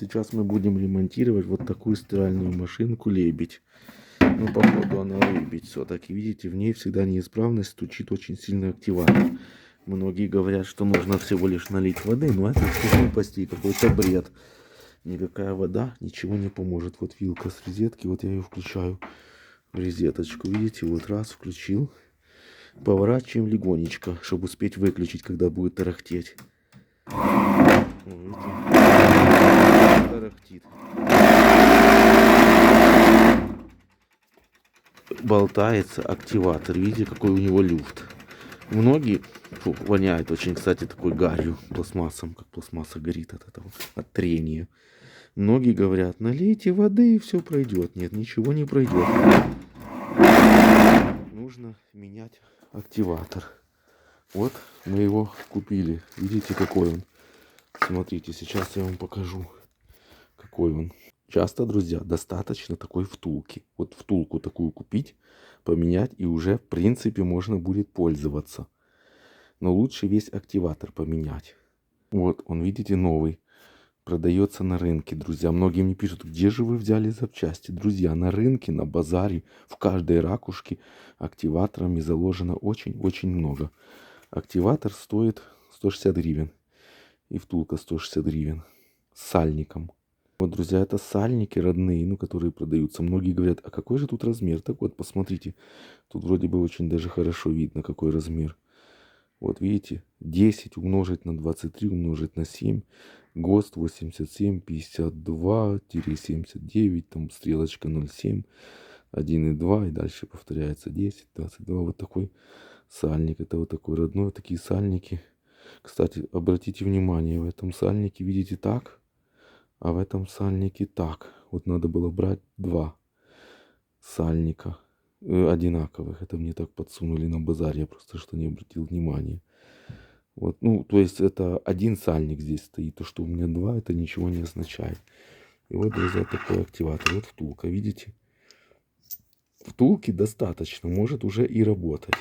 сейчас мы будем ремонтировать вот такую стиральную машинку «Лебедь». Ну, походу она «Лебедь» все-таки. Видите, в ней всегда неисправность, стучит очень сильно активатор. Многие говорят, что нужно всего лишь налить воды, но это все глупости, какой-то бред. Никакая вода ничего не поможет. Вот вилка с розетки, вот я ее включаю в розеточку. Видите, вот раз включил. Поворачиваем легонечко, чтобы успеть выключить, когда будет тарахтеть. Видите? Тарахтит. Болтается активатор. Видите, какой у него люфт. Многие, воняет очень, кстати, такой гарью, пластмассом, как пластмасса горит от этого, от трения. Многие говорят, налейте воды и все пройдет. Нет, ничего не пройдет. Нужно менять активатор. Вот мы его купили. Видите, какой он? Смотрите, сейчас я вам покажу, какой он. Часто, друзья, достаточно такой втулки. Вот втулку такую купить, поменять, и уже, в принципе, можно будет пользоваться. Но лучше весь активатор поменять. Вот, он, видите, новый. Продается на рынке, друзья. Многие мне пишут, где же вы взяли запчасти? Друзья, на рынке, на базаре, в каждой ракушке активаторами заложено очень-очень много. Активатор стоит 160 гривен. И втулка 160 гривен. С сальником. Вот, друзья, это сальники родные, ну, которые продаются. Многие говорят, а какой же тут размер? Так вот, посмотрите. Тут вроде бы очень даже хорошо видно, какой размер. Вот видите, 10 умножить на 23 умножить на 7. ГОСТ 87, 52-79, там стрелочка 0,7, 1,2 и дальше повторяется 10, 22. Вот такой сальник. Это вот такой родной. Такие сальники. Кстати, обратите внимание, в этом сальнике видите так, а в этом сальнике так. Вот надо было брать два сальника одинаковых. Это мне так подсунули на базаре, я просто что не обратил внимания. Вот, ну, то есть это один сальник здесь стоит, то, что у меня два, это ничего не означает. И вот, друзья, такой активатор. Вот втулка, видите? Втулки достаточно, может уже и работать.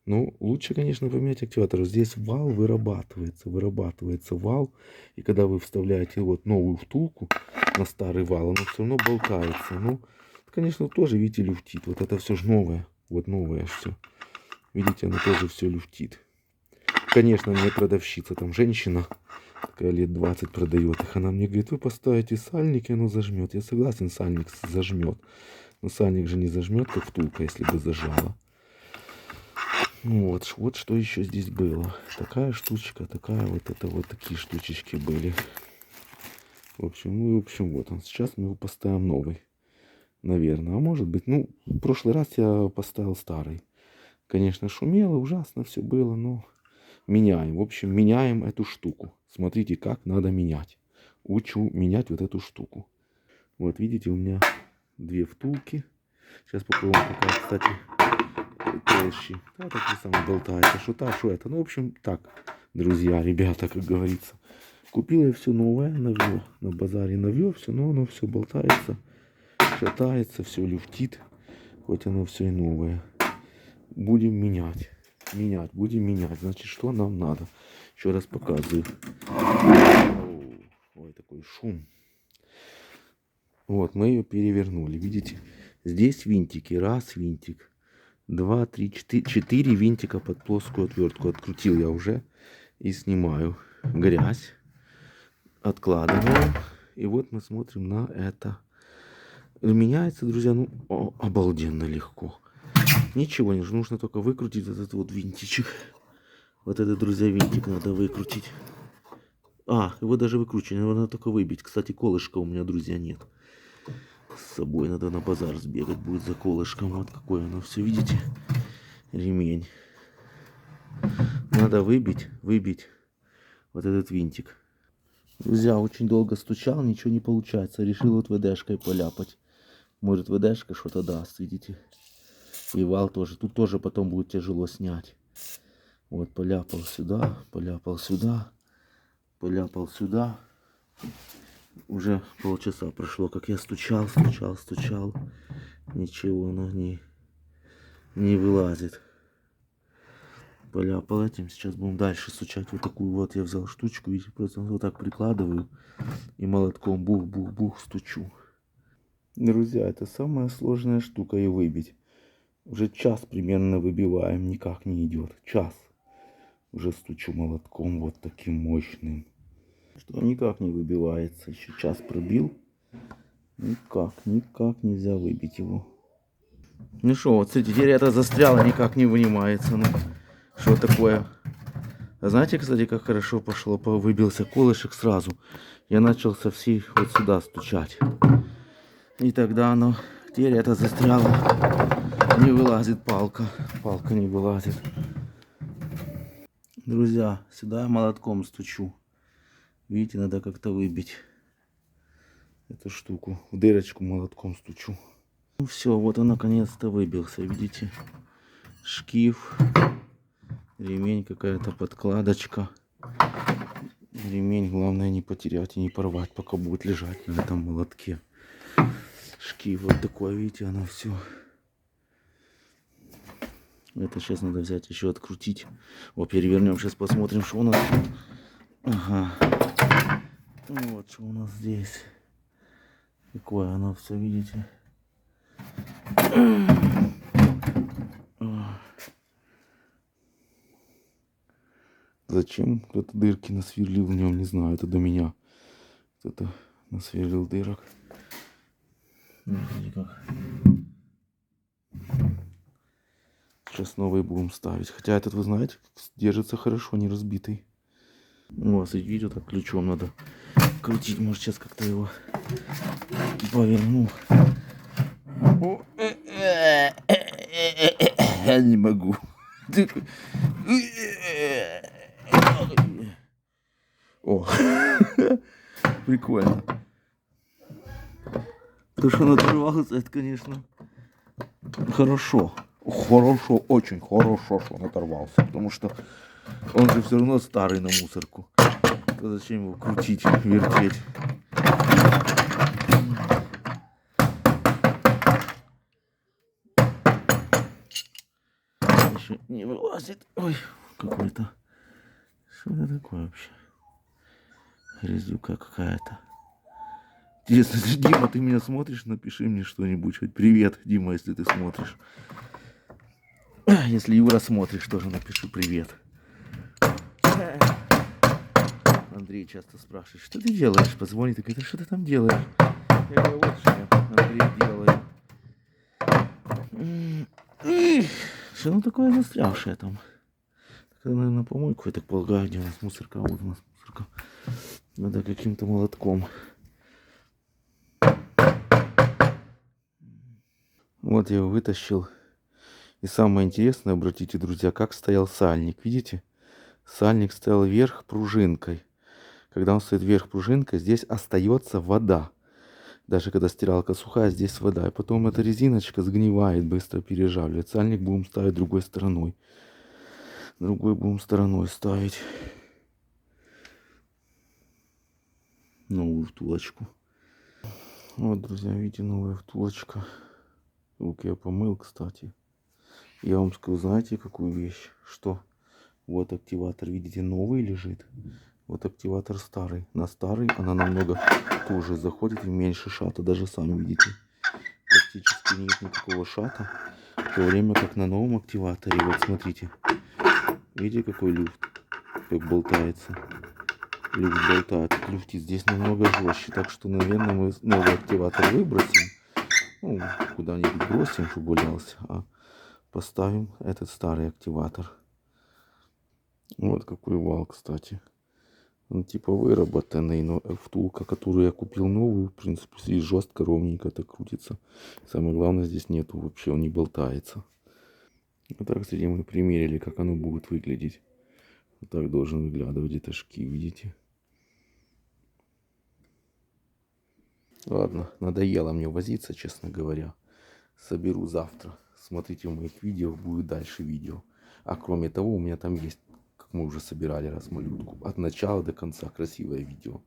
Ну, лучше, конечно, поменять активатор. Здесь вал вырабатывается вал. И когда вы вставляете вот новую втулку на старый вал, оно все равно болтается. Ну, конечно, тоже, видите, люфтит. Вот это все же новое. Вот новое все. Видите, оно тоже все люфтит. Конечно, мне продавщица, там женщина, такая лет 20 продает их. Она мне говорит, вы поставите сальник, и оно зажмет. Я согласен, сальник зажмет. Но сальник же не зажмет, как втулка, если бы зажала. Вот что еще здесь было. Такая штучка, такая вот это вот такие штучечки были. В общем, вот он. Сейчас мы его поставим новый. Наверное. А может быть, ну, в прошлый раз я поставил старый. Конечно, шумело, ужасно все было, но меняем. В общем, меняем эту штуку. Смотрите, как надо менять. Учу менять вот эту штуку. Вот, видите, у меня две втулки. Сейчас попробуем, какая, кстати, толще. Да, так же самое болтается. Что та, что это. Ну, в общем, так, друзья, ребята, как говорится. Купил я все новое, новье. На базаре новье все, но оно все болтается, шатается, все люфтит. Хоть оно все и новое. Будем менять. Будем менять. Значит, что нам надо? Еще раз показываю. Ой, такой шум. Вот, мы ее перевернули. Видите? Здесь винтики. Раз винтик. 2, 3, 4 винтика под плоскую отвертку. Открутил я уже. И снимаю грязь. Откладываю. И вот мы смотрим на это. Меняется, друзья, ну, обалденно легко. Ничего не нужно, только выкрутить этот вот винтичек. Вот этот, друзья, винтик надо выкрутить. Его даже выкручивать, его надо только выбить. Кстати, колышка у меня, друзья, нет. С собой надо на базар сбегать будет за колышком. Вот какое оно все, видите? Ремень. Надо выбить вот этот винтик. Друзья, очень долго стучал, ничего не получается. Решил вот ВДшкой поляпать. Может, ВДшка что-то даст, видите? И вал тоже. Тут тоже потом будет тяжело снять. Вот, поляпал сюда, поляпал сюда, поляпал сюда. Уже полчаса прошло, как я стучал. Ничего оно не вылазит. Поляпал этим. Сейчас будем дальше стучать. Вот такую вот я взял штучку. Видите, просто вот так прикладываю. И молотком бух-бух-бух стучу. Друзья, это самая сложная штука и выбить. Уже час примерно выбиваем. Никак не идет. Час. Уже стучу молотком вот таким мощным. Что никак не выбивается. Еще час пробил. Никак нельзя выбить его. Ну что, вот смотрите, теперь это застряло, никак не вынимается. Ну, что такое? А знаете, кстати, как хорошо пошло? Выбился колышек сразу. Я начал со всей вот сюда стучать. И тогда оно, теперь это застряло. Не вылазит палка. Палка не вылазит. Друзья, сюда я молотком стучу. Видите, надо как-то выбить эту штуку. В дырочку молотком стучу. Ну все, вот он наконец-то выбился, видите? Шкив, ремень, какая-то подкладочка. Ремень главное не потерять и не порвать, пока будет лежать на этом молотке. Шкив вот такой, видите, оно все. Это сейчас надо взять еще открутить. Вот перевернем, сейчас посмотрим, что у нас. Ага. Вот что у нас здесь. Какое оно все, видите? Зачем кто-то дырки насверлил в нем, не знаю, это до меня. Кто-то насверлил дырок. Видите как. Сейчас новый будем ставить. Хотя этот, вы знаете, держится хорошо, не разбитый. Ну, а видите, так ключом надо крутить. Может, сейчас как-то его поверну. Я не могу. О, прикольно. То, что он оторвался, это, конечно, хорошо. Хорошо, очень хорошо, что он оторвался. Потому что он же все равно старый на мусорку. То зачем его крутить, вертеть? Еще не вылазит. Ой, какой-то. Что это такое вообще? Грязюка какая-то. Интересно, Дима, ты меня смотришь? Напиши мне что-нибудь. Хоть привет, Дима, если ты смотришь. Если Юра смотришь, тоже напиши привет. Андрей часто спрашивает, что ты делаешь? Позвонит и говорит, что ты там делаешь? Я говорю, вот что я, Андрей, делаю. Что оно такое застрявшее там? Это, наверное, помойку, я так полагаю, где у нас мусорка. Вот у нас мусорка. Надо каким-то молотком. Вот я его вытащил. И самое интересное, обратите, друзья, как стоял сальник. Видите? Сальник стоял вверх пружинкой. Когда он стоит вверх пружинкой, здесь остается вода. Даже когда стиралка сухая, здесь вода. И потом эта резиночка сгнивает, быстро пережавливает. Сальник будем ставить другой стороной. Другой будем стороной ставить. Новую втулочку. Вот, друзья, видите, новая втулочка. Руки я помыл, кстати. Я вам скажу, знаете, какую вещь? Что? Вот активатор, видите, новый лежит. Вот активатор старый. На старый она намного тоже заходит и меньше шата. Даже сами видите. Практически нет никакого шата. В то время как на новом активаторе, вот смотрите. Видите, какой люфт? Как болтается. Люфт болтает. Люфтит здесь намного жестче. Так что, наверное, мы новый активатор выбросим. Ну, куда-нибудь бросим, чтобы валялся. А поставим этот старый активатор. Вот какой вал, кстати. Он типа выработанный, но втулка, которую я купил новую, в принципе, здесь жестко, ровненько так крутится. Самое главное, здесь нету вообще, он не болтается. Вот так, кстати, мы примерили, как оно будет выглядеть. Вот так должен выглядывать это шки, видите? Ладно, надоело мне возиться, честно говоря. Соберу завтра. Смотрите в моих видео, будет дальше видео. А кроме того, у меня там есть, как мы уже собирали раз малютку, от начала до конца красивое видео.